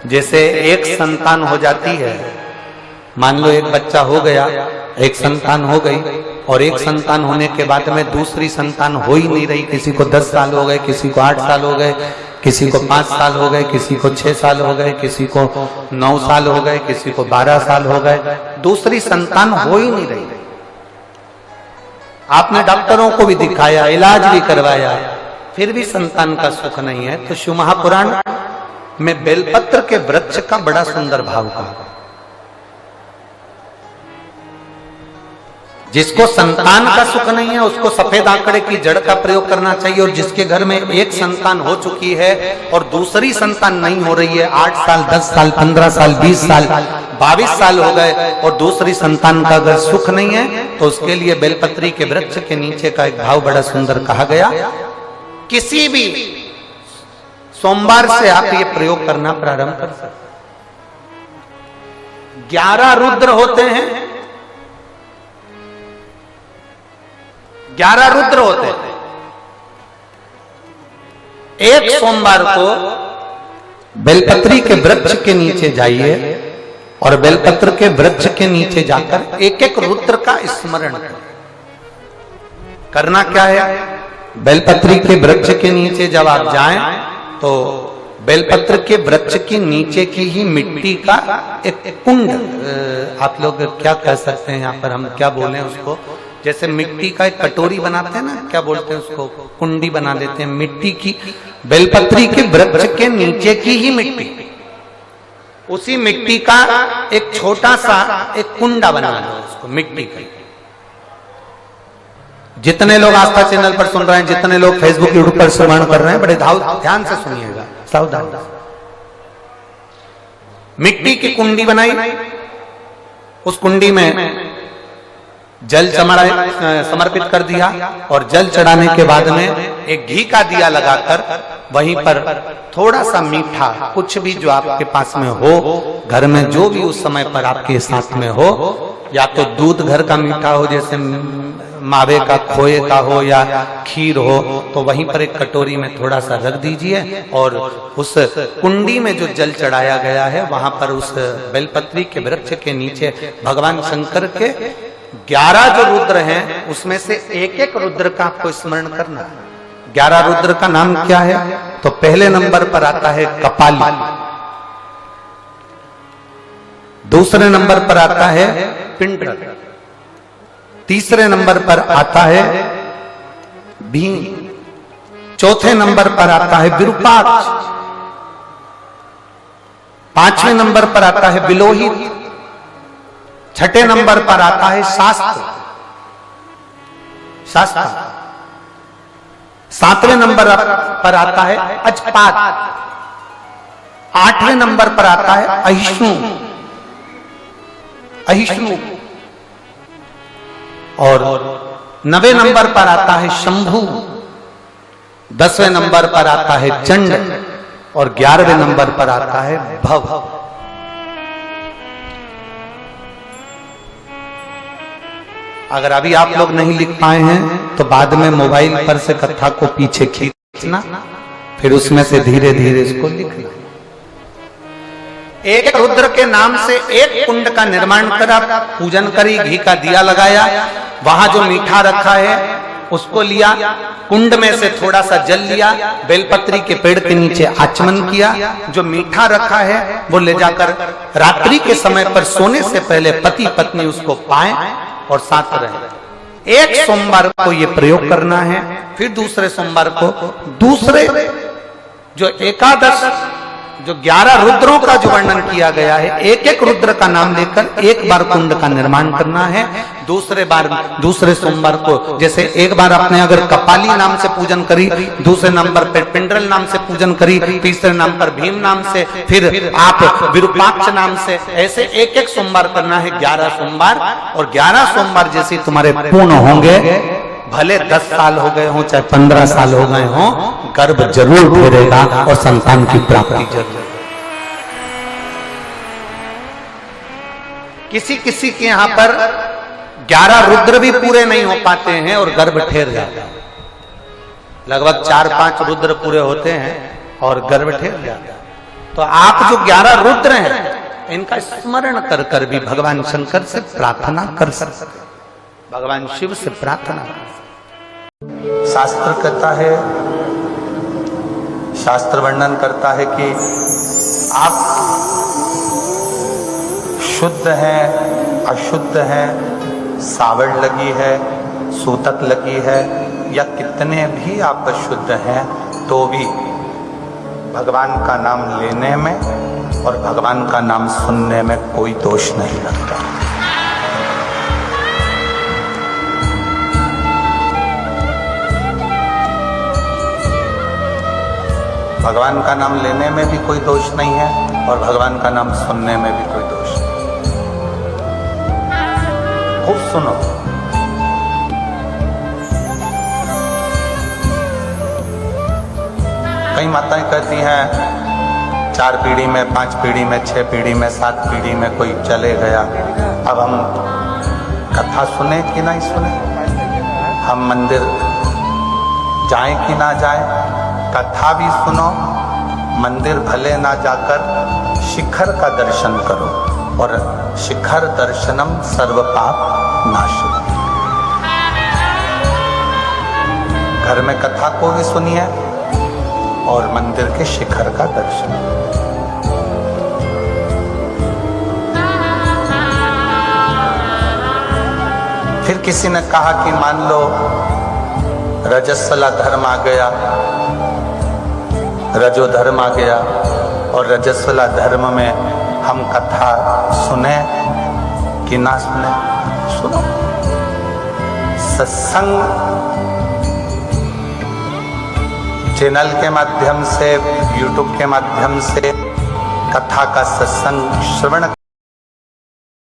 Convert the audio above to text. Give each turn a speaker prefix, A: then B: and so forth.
A: जैसे एक संतान हो जाती है, मान लो एक बच्चा हो गया, एक संतान हो गई, और एक संतान होने के बाद में दूसरी संतान हो ही नहीं रही। किसी को 10 साल हो गए, किसी को 8 साल हो गए, किसी को 5 साल हो गए, किसी को 6 साल हो गए, किसी को 9 साल हो गए, किसी को 12 साल हो गए, दूसरी संतान हो ही नहीं रही। आपने डॉक्टरों को भी दिखाया, इलाज भी करवाया, फिर भी संतान का सुख नहीं है। तो शिव महापुराण में बेलपत्र के वृक्ष का बड़ा सुंदर भाव कहा। जिसको संतान का सुख नहीं है उसको सफेद आंकड़े की जड़ का प्रयोग करना चाहिए। और जिसके घर में एक संतान हो चुकी है और दूसरी संतान नहीं हो रही है, 8 साल, 10 साल, 15 साल, 20 साल, 22 साल हो गए और दूसरी संतान का अगर सुख नहीं है, तो उसके लिए बेलपत्री के वृक्ष के नीचे का एक भाव बड़ा सुंदर कहा गया। किसी भी सोमवार से आप ये प्रयोग करना प्रारंभ कर सकते। 11 रुद्र होते हैं, 11 रुद्र होते हैं। एक सोमवार को बेलपत्री के वृक्ष के नीचे जाइए और बेलपत्र के वृक्ष के नीचे जाकर एक एक रुद्र का स्मरण करें। करना क्या है? बेलपत्री के वृक्ष के नीचे जब आप जाएं तो बेलपत्र के वृक्ष के नीचे की ही मिट्टी का एक कुंड, आप लोग क्या कह सकते हैं, यहाँ पर हम क्या बोलें उसको, जैसे मिट्टी का एक कटोरी बनाते हैं ना, क्या बोलते हैं उसको, कुंडी बना लेते हैं मिट्टी की। बेलपत्री के वृक्ष के नीचे की ही मिट्टी, उसी मिट्टी का एक छोटा सा एक कुंडा बना लो उसको मिट्टी का। जितने लोग आस्था चैनल पर सुन रहे हैं, जितने लोग फेसबुक यूट्यूब पर श्रवण कर रहे हैं, बड़े ध्यान से सुनिएगा, सावधान। मिट्टी की कुंडी बनाई, उस कुंडी में जल समर्पित कर दिया और जल चढ़ाने के बाद में एक घी का दिया लगाकर वहीं पर थोड़ा सा मीठा, कुछ भी जो आपके पास में हो, घर में जो भी उस समय पर आपके साथ में हो, या तो दूध घर का मीठा हो, जैसे मावे का, खोए का हो या खीर हो, तो वहीं पर एक कटोरी में थोड़ा सा रख दीजिए और उस कुंडी में जो जल चढ़ाया गया है वहां पर उस बेलपत्री के वृक्ष के नीचे भगवान शंकर के 11 जो रुद्र हैं उसमें से एक एक रुद्र का आपको स्मरण करना है। 11 रुद्र का नाम क्या है? तो पहले नंबर पर आता है कपाली, दूसरे नंबर पर आता है पिंडर, तीसरे नंबर पर आता है भीम, चौथे नंबर पर आता है विरूपाक्ष, 5वें नंबर पर आता है बिलोहित, 6ठे नंबर पर आता है शास्त्र, 7वें नंबर पर आता है अजपात, 8वें नंबर पर आता है अहिष्णु, और 9वें नंबर पर आता है शंभु, 10वें नंबर पर आता है चंड और 11वें नंबर पर आता है भव। अगर अभी आप लोग नहीं लिख पाए हैं तो बाद में मोबाइल पर से कथा को पीछे खींचना, फिर उसमें से धीरे धीरे इसको लिखना। एक रुद्र के नाम से एक कुंड का निर्माण करा, पूजन करी, घी का दिया लगाया, वहां जो मीठा रखा है उसको लिया, कुंड में से थोड़ा सा जल लिया, बेलपत्री के पेड़ के नीचे आचमन किया, जो मीठा रखा है वो ले जाकर रात्रि के समय पर सोने से पहले पति पत्नी उसको पाएं और साथ रहे। एक सोमवार को ये प्रयोग करना है, फिर दूसरे सोमवार को दूसरे जो एकादश, जो 11 रुद्रों का जो वर्णन किया गया है, एक एक रुद्र का नाम लेकर एक बार कुंड का निर्माण करना है। दूसरे सोमवार को, जैसे एक बार आपने अगर कपाली नाम से पूजन करी, दूसरे नंबर पर पिंडरल नाम से पूजन करी, तीसरे नाम पर भीम नाम से, फिर आप विरूपाक्ष नाम से, ऐसे एक एक सोमवार करना है, 11 सोमवार। और 11 सोमवार जैसे तुम्हारे पूर्ण होंगे, भले 10 साल हो गए हों चाहे 15 साल हो गए हों, गर्भ जरूर फेरेगा और संतान की प्राप्ति जरूर। किसी के यहाँ पर 11 रुद्र भी पूरे नहीं हो पाते हैं और गर्भ ठेर जाता है। लगभग 4-5 रुद्र पूरे होते हैं और गर्भ ठेर जाता है। तो आप जो 11 रुद्र हैं, इनका स्मरण कर कर भी भगवान शंकर से प्रार्थना कर सकते, भगवान शिव से प्रार्थना कर। शास्त्र कहता है, शास्त्र वर्णन करता है कि आप शुद्ध हैं, अशुद्ध हैं, सावड़ लगी है, सूतक लगी है, या कितने भी आप अशुद्ध हैं, तो भी भगवान का नाम लेने में और भगवान का नाम सुनने में कोई दोष नहीं लगता। भगवान का नाम लेने में भी कोई दोष नहीं है और भगवान का नाम सुनने में भी कोई दोष नहीं। खूब सुनो, कई माताएं कहती हैं 4 पीढ़ी में, 5 पीढ़ी में, 6 पीढ़ी में, 7 पीढ़ी में कोई चले गया, अब हम कथा सुने कि नहीं सुने, हम मंदिर जाएं कि ना जाएं, कथा भी सुनो, मंदिर भले ना जाकर शिखर का दर्शन करो, और शिखर दर्शनम सर्व पाप नाशनम। घर में कथा को भी सुनिए और मंदिर के शिखर का दर्शन। फिर किसी ने कहा कि मान लो रजस्वला धर्म आ गया, रजो धर्म आ गया, और रजस्वला धर्म में हम कथा सुने कि ना सुने? सुनो, सत्संग चैनल के माध्यम से, यूट्यूब के माध्यम से कथा का सत्संग श्रवण